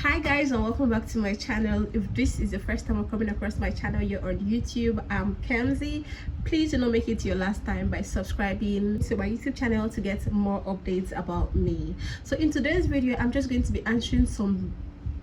Hi guys, and welcome back to my channel. If this is the first time I'm coming across my channel, you're on YouTube. I'm Kenzie. Please do not make it your last time by subscribing to my YouTube channel to get more updates about me. So in today's video, I'm just going to be answering some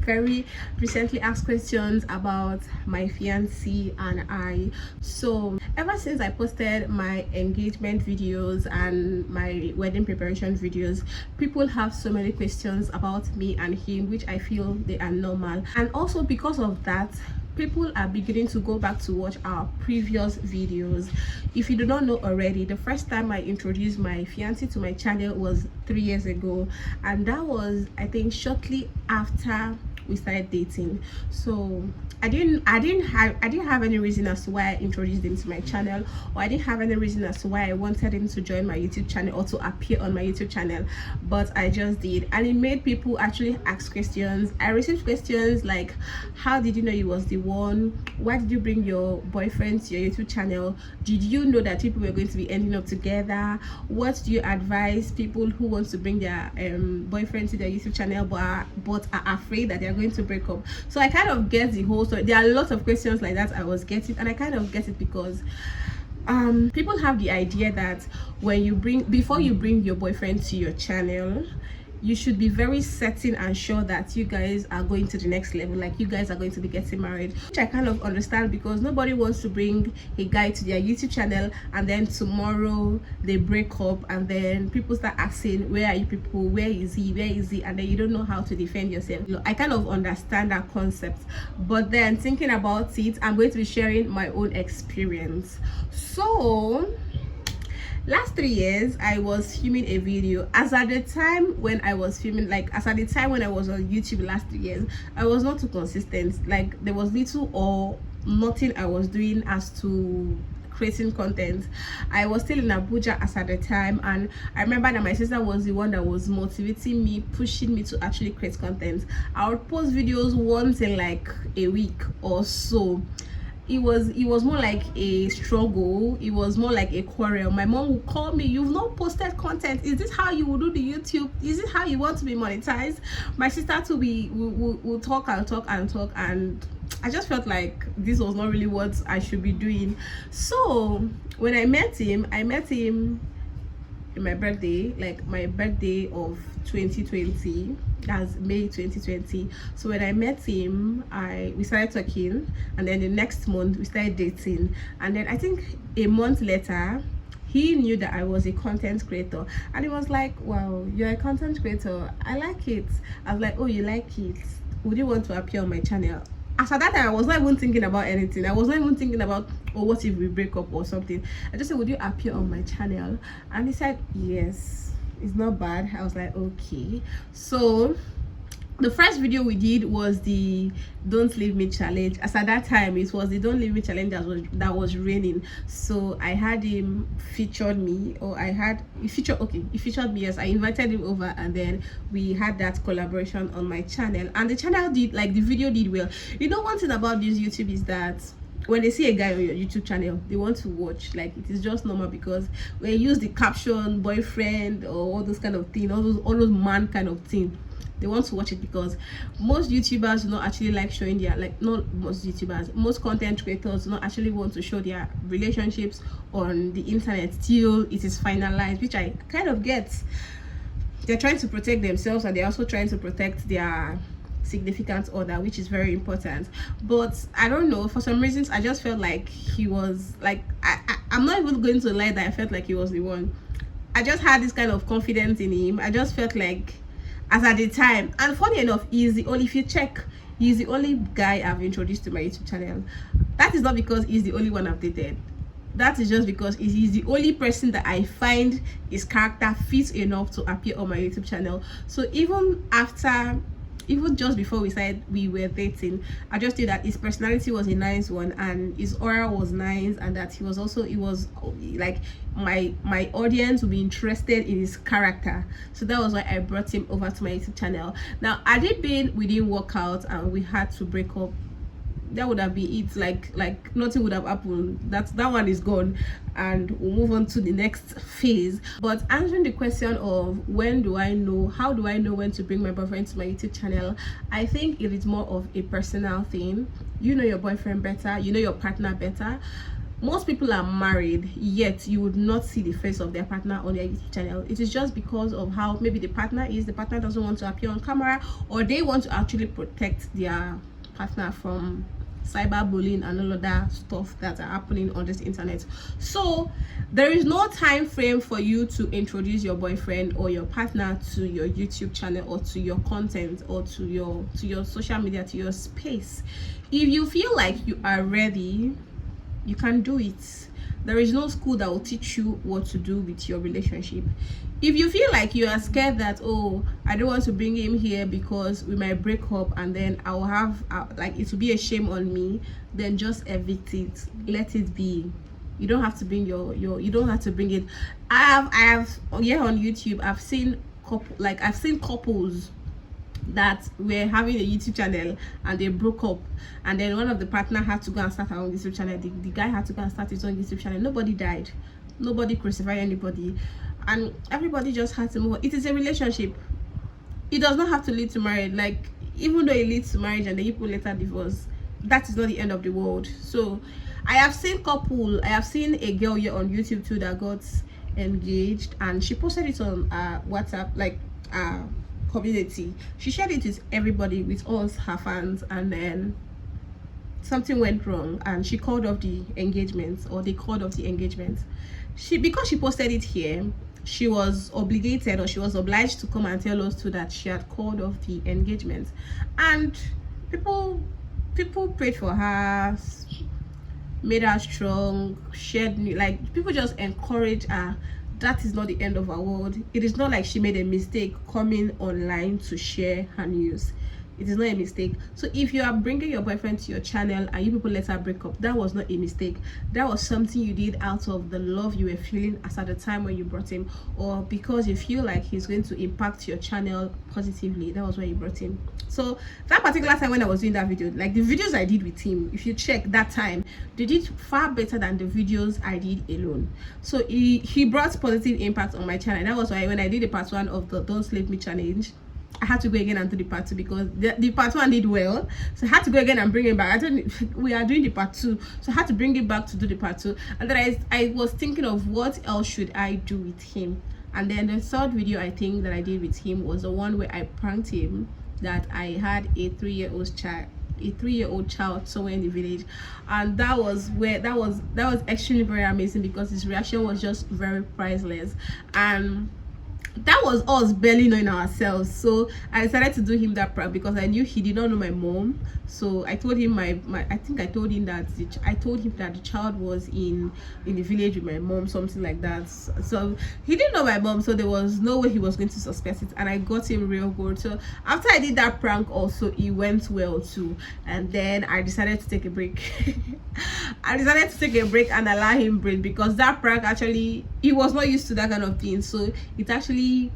very recently asked questions about my fiancé and I. So ever since I posted my engagement videos and my wedding preparation videos, people have so many questions about me and him, which I feel they are normal. And also because of that, people are beginning to go back to watch our previous videos. If you do not know already, the first time I introduced my fiancé to my channel was 3 years ago, and that was, I think, shortly after we started dating. So I didn't have any reason as to why I introduced him to my channel, or I didn't have any reason as to why I wanted him to join my YouTube channel or to appear on my YouTube channel, but I just did, and it made people actually ask questions. I received questions like, how did you know he was the one? Why did you bring your boyfriend to your YouTube channel? Did you know that people were going to be ending up together? What do you advise people who want to bring their boyfriend to their YouTube channel but are afraid that they're going to break up? So I kind of get the whole story. There are a lot of questions like that I was getting, and I kind of get it because people have the idea that before you bring your boyfriend to your channel, you should be very certain and sure that you guys are going to the next level, like you guys are going to be getting married, which I kind of understand, because nobody wants to bring a guy to their YouTube channel and then tomorrow they break up and then people start asking, where are you people, where is he, and then you don't know how to defend yourself. I kind of understand that concept, but then thinking about it, I'm going to be sharing my own experience. So last 3 years I was filming a video. As at the time when I was filming, as at the time when I was on YouTube last 3 years, I was not too consistent. Like, there was little or nothing I was doing as to creating content. I was still in Abuja as at the time, and I remember that my sister was the one that was motivating me, pushing me to actually create content. I would post videos once in like a week or so. It was more like a struggle. It was more like a quarrel. My mom would call me, you've not posted content, is this how you will do the YouTube? Is it how you want to be monetized? My sister too will talk and talk and talk, and I just felt like this was not really what I should be doing. So when I met him in my birthday, like my birthday of 2020, that's May 2020. So when I met him, we started talking, and then the next month we started dating, and then I think a month later he knew that I was a content creator, and he was like, wow, you're a content creator, I like it. I was like, oh, you like it, would you want to appear on my channel? As at that time, I was not even thinking about anything. I was not even thinking about, oh, what if we break up or something. I just said, would you appear on my channel? And he said yes, it's not bad. I was like, okay. So the first video we did was the Don't Leave Me challenge. As at that time, it was the Don't Leave Me challenge that was raining. So I had him featured me, or he featured me. Yes, I invited him over, and then we had that collaboration on my channel, and the channel did, like, the video did well. You know, one thing about this YouTube is that when they see a guy on your YouTube channel, they want to watch. Like, it is just normal, because when you use the caption boyfriend or all those kind of thing, all those man kind of thing, they want to watch it, because most YouTubers do not actually like showing their, not most YouTubers, most content creators do not actually want to show their relationships on the internet till it is finalized, which I kind of get. They're trying to protect themselves, and they're also trying to protect their significant other, which is very important. But I don't know, for some reasons I just felt like he was like, I'm not even going to lie that I felt like he was the one. I just had this kind of confidence in him. I just felt like, as at the time, and funny enough, if you check, he's the only guy I've introduced to my YouTube channel. That is not because he's the only one I've dated. That is just because he's the only person that I find his character fits enough to appear on my YouTube channel. So even just before we were dating, I just knew that his personality was a nice one, and his aura was nice, and that he was like, my audience would be interested in his character. So that was why I brought him over to my YouTube channel. Now, had it been we didn't work out and we had to break up, that would have been it. Like nothing would have happened. That one is gone, and we'll move on to the next phase. But answering the question of when do I know, how do I know when to bring my boyfriend to my YouTube channel, I think it is more of a personal thing. You know your boyfriend better, you know your partner better. Most people are married, yet you would not see the face of their partner on their YouTube channel. It is just because of how maybe the partner doesn't want to appear on camera, or they want to actually protect their partner from cyberbullying and all of that stuff that are happening on this internet. So there is no time frame for you to introduce your boyfriend or your partner to your YouTube channel, or to your content, or to your social media, to your space. If you feel like you are ready, you can do it. There is no school that will teach you what to do with your relationship. If you feel like you are scared that, oh, I don't want to bring him here because we might break up and then I'll have like it will be a shame on me, then just evict it, let it be. You don't have to bring you don't have to bring it. I have yeah, on YouTube I've seen couples that were having a YouTube channel and they broke up, and then one of the partner had to go and start her own YouTube channel. The guy had to go and start his own YouTube channel. Nobody died, nobody crucified anybody, and everybody just had to move on. It is a relationship. It does not have to lead to marriage. Like, even though it leads to marriage and then people later divorce, that is not the end of the world. So I have seen a girl here on YouTube too that got engaged, and she posted it on WhatsApp, like community. She shared it with everybody, with all her fans, and then something went wrong and she called off the engagement, or they called off the engagement. Because she posted it here, she was obligated, or she was obliged to come and tell us too that she had called off the engagement. And people prayed for her, made her strong, shared, like, people just encouraged her. That is not the end of our world. It is not like she made a mistake coming online to share her news. It is not a mistake. So if you are bringing your boyfriend to your channel and you people let her break up, that was not a mistake. That was something you did out of the love you were feeling as at the time when you brought him, or because you feel like he's going to impact your channel positively. That was why you brought him. So that particular time when I was doing that video, like the videos I did with him, if you check that time, they did far better than the videos I did alone. So he brought positive impact on my channel. That was why when I did the part 1 of the Don't Slave Me challenge, I had to go again and do the part 2, because the part 1 did well. So I had to go again and bring it back. We are doing the part 2, so I had to bring it back to do the part 2. And then I was thinking of what else should I do with him. And then the third video I think that I did with him was the one where I pranked him that I had a 3-year-old child somewhere in the village. And that was extremely very amazing, because his reaction was just very priceless. And that was us barely knowing ourselves. So I decided to do him that prank because I knew he did not know my mom. So I told him I told him that the child was in the village with my mom, something like that. So he didn't know my mom, so there was no way he was going to suspect it, and I got him real good. So after I did that prank also, it went well too, and then I decided to take a break. I decided to take a break and allow him breathe, because that prank actually, he was not used to that kind of thing. So it actually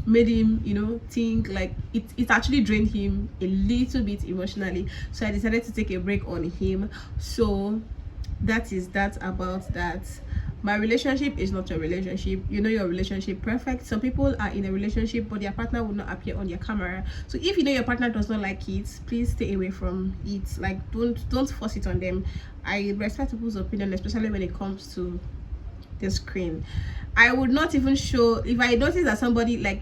made him, think like it actually drained him a little bit emotionally. So I decided to take a break on him. So that is that about that. My relationship is not your relationship. You know your relationship perfect. Some people are in a relationship but their partner will not appear on your camera. So if you know your partner does not like it, please stay away from it. Like, don't force it on them. I respect people's opinion, especially when it comes to the screen. I would not even show, if I notice that somebody, like,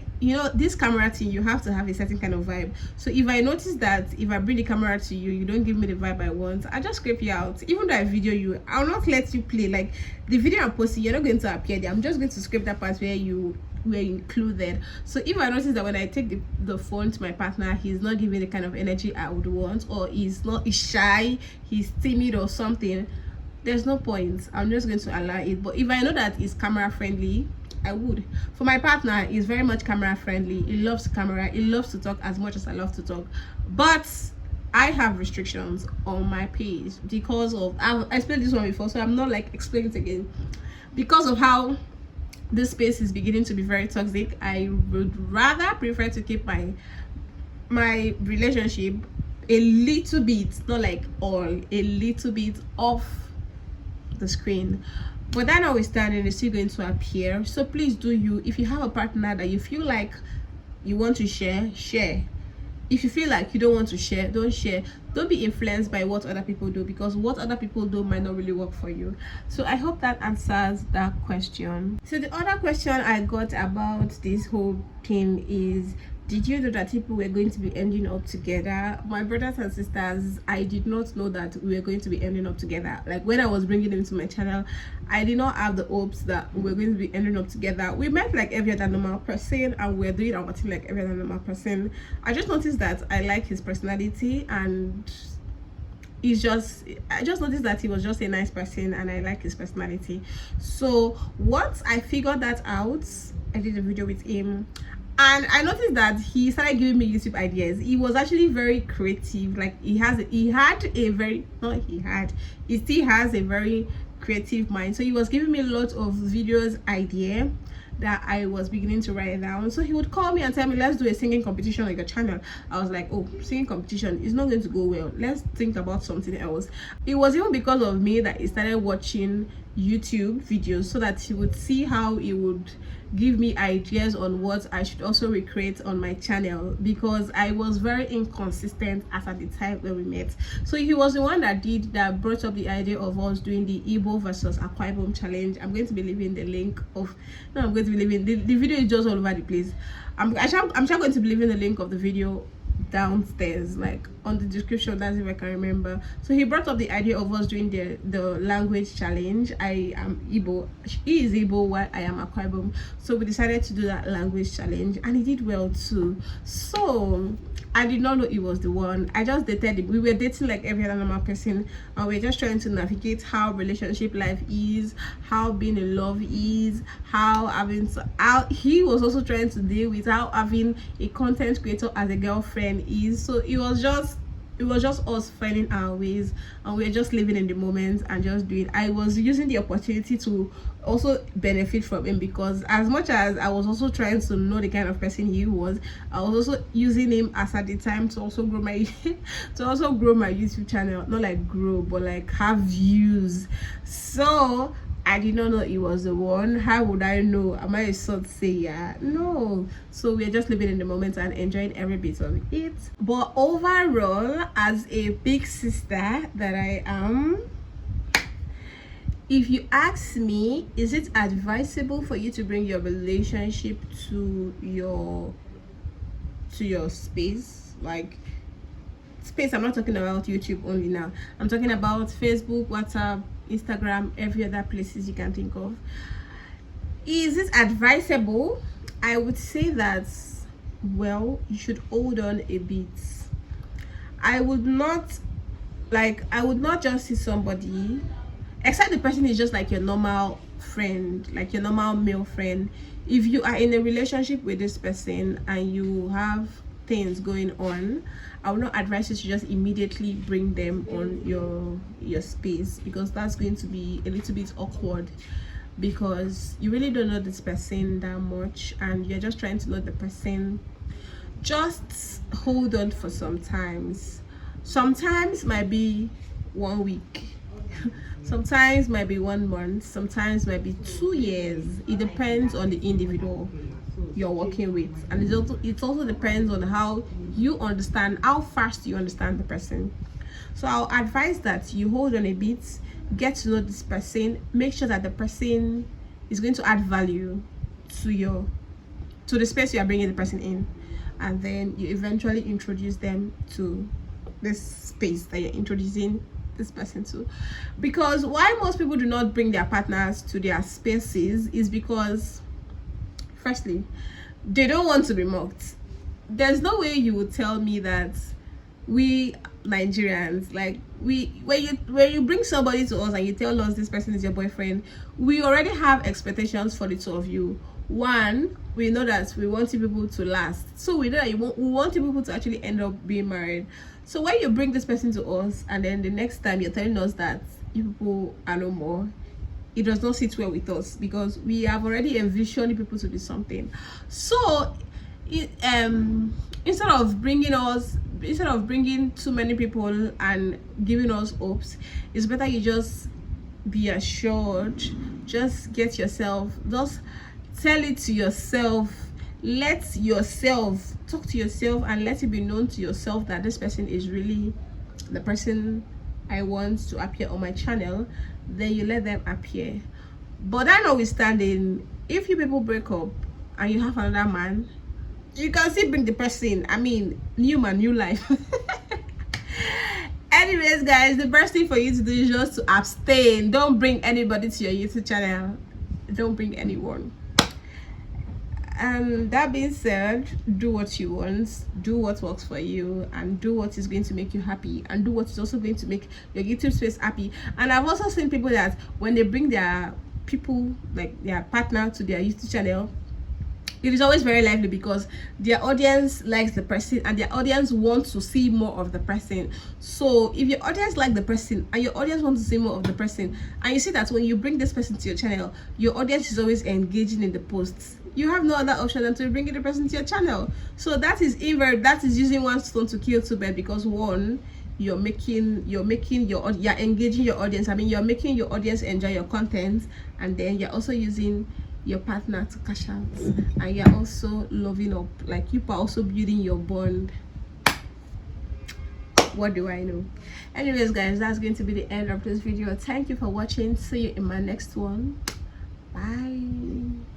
this camera thing, you have to have a certain kind of vibe. So if I notice that if I bring the camera to you, you don't give me the vibe I want, I just scrape you out. Even though I video you, I'll not let you play. Like, the video I'm posting, you're not going to appear there. I'm just going to scrape that part where you were included. So if I notice that when I take the phone to my partner, he's not giving the kind of energy I would want, or he's shy, he's timid or something, there's no point. I'm just going to allow it. But if I know that it's camera friendly, I would. For my partner, he's very much camera friendly. He loves camera. He loves to talk as much as I love to talk. But I have restrictions on my page because of, I've explained this one before, so I'm not like explaining it again. Because of how this space is beginning to be very toxic, I would rather prefer to keep my relationship a little bit, not like all, a little bit off the screen. But that notwithstanding, it's still going to appear. So please do you, if you have a partner that you feel like you want to share, share. If you feel like you don't want to share, don't share. Don't be influenced by what other people do, because what other people do might not really work for you. So I hope that answers that question. So the other question I got about this whole thing is, did you know that people were going to be ending up together? My brothers and sisters, I did not know that we were going to be ending up together. Like when I was bringing them to my channel, I did not have the hopes that we were going to be ending up together. We met like every other normal person, and we're doing our thing like every other normal person. I just noticed that I like his personality, and I just noticed that he was just a nice person, and I like his personality. So once I figured that out, I did a video with him, and I noticed that he started giving me YouTube ideas. He was actually very creative. Like he still has a very creative mind. So he was giving me a lot of videos idea that I was beginning to write down. So he would call me and tell me, let's do a singing competition on your channel. I was like, oh, singing competition is not going to go well, let's think about something else. It was even because of me that he started watching YouTube videos, so that he would see how he would give me ideas on what I should also recreate on my channel, because I was very inconsistent as at the time when we met. So he was the one that brought up the idea of us doing the Igbo versus Akwa Ibom challenge. I'm going to be leaving the link of I'm going to be leaving the video is just all over the place. I'm sure going to be leaving the link of the video downstairs, like on the description. That's if I can remember. So he brought up the idea of us doing the language challenge. I am Igbo, he is Igbo, while I am Akwa Ibom. So we decided to do that language challenge, and he did well too. So I did not know he was the one. I just dated him. We were dating like every other normal person, and we're just trying to navigate how relationship life is, how being in love is, how he was also trying to deal with how having a content creator as a girlfriend is. So it was just us finding our ways, and we were just living in the moment and just doing. I was using the opportunity to also benefit from him, because as much as I was also trying to know the kind of person he was, I was also using him as at the time to also grow my YouTube channel. Not like grow, but like have views. So I did not know he was the one. How would I know? Am I a sort sayer? No. So we're just living in the moment and enjoying every bit of it. But overall, as a big sister that I am, if you ask me, is it advisable for you to bring your relationship to your space? Like space, I'm not talking about YouTube only now. I'm talking about Facebook, WhatsApp, Instagram, every other places you can think of. Is it advisable? I would say that, well, you should hold on a bit. I would not just see somebody, except the person is just like your normal friend, like your normal male friend. If you are in a relationship with this person and you have things going on, I would not advise you to just immediately bring them on your space, because that's going to be a little bit awkward, because you really don't know this person that much and you're just trying to know the person. Just hold on for sometimes might be 1 week, sometimes might be 1 month, sometimes might be 2 years. It depends on the individual you're working with, and it also depends on how fast you understand the person. So I'll advise that you hold on a bit, get to know this person, make sure that the person is going to add value to the space you are bringing the person in, and then you eventually introduce them to this space that you're introducing this person to. Because why most people do not bring their partners to their spaces is because, firstly, they don't want to be mocked. There's no way you would tell me that we Nigerians, like, when you bring somebody to us and you tell us this person is your boyfriend, we already have expectations for the two of you. One, we know that we want you people to last, so we know that we want you people to actually end up being married. So when you bring this person to us and then the next time you're telling us that you people are no more, it does not sit well with us, because we have already envisioned people to be something. So instead of bringing too many people and giving us hopes, it's better you just be assured. Just get yourself, just tell it to yourself, let yourself talk to yourself and let it be known to yourself that this person is really the person I want to appear on my channel. Then you let them appear. But that notwithstanding, if you people break up and you have another man, you can still bring the person. I mean, new man, new life. Anyways, guys, the best thing for you to do is just to abstain. Don't bring anybody to your YouTube channel. Don't bring anyone. And that being said, do what you want, do what works for you, and do what is going to make you happy, and do what is also going to make your YouTube space happy. And I've also seen people that when they bring their people, like their partner, to their YouTube channel, it is always very lively because their audience likes the person and their audience wants to see more of the person. So if your audience like the person and your audience wants to see more of the person, and you see that when you bring this person to your channel, your audience is always engaging in the posts, you have no other option than to bring the person to your channel. So that is using one stone to kill two birds, because one, you're engaging your audience. I mean, you're making your audience enjoy your content, and then you're also using your partner to cash out, and you're also loving up, like you are also building your bond. What do I know? Anyways, guys, that's going to be the end of this video. Thank you for watching. See you in my next one. Bye.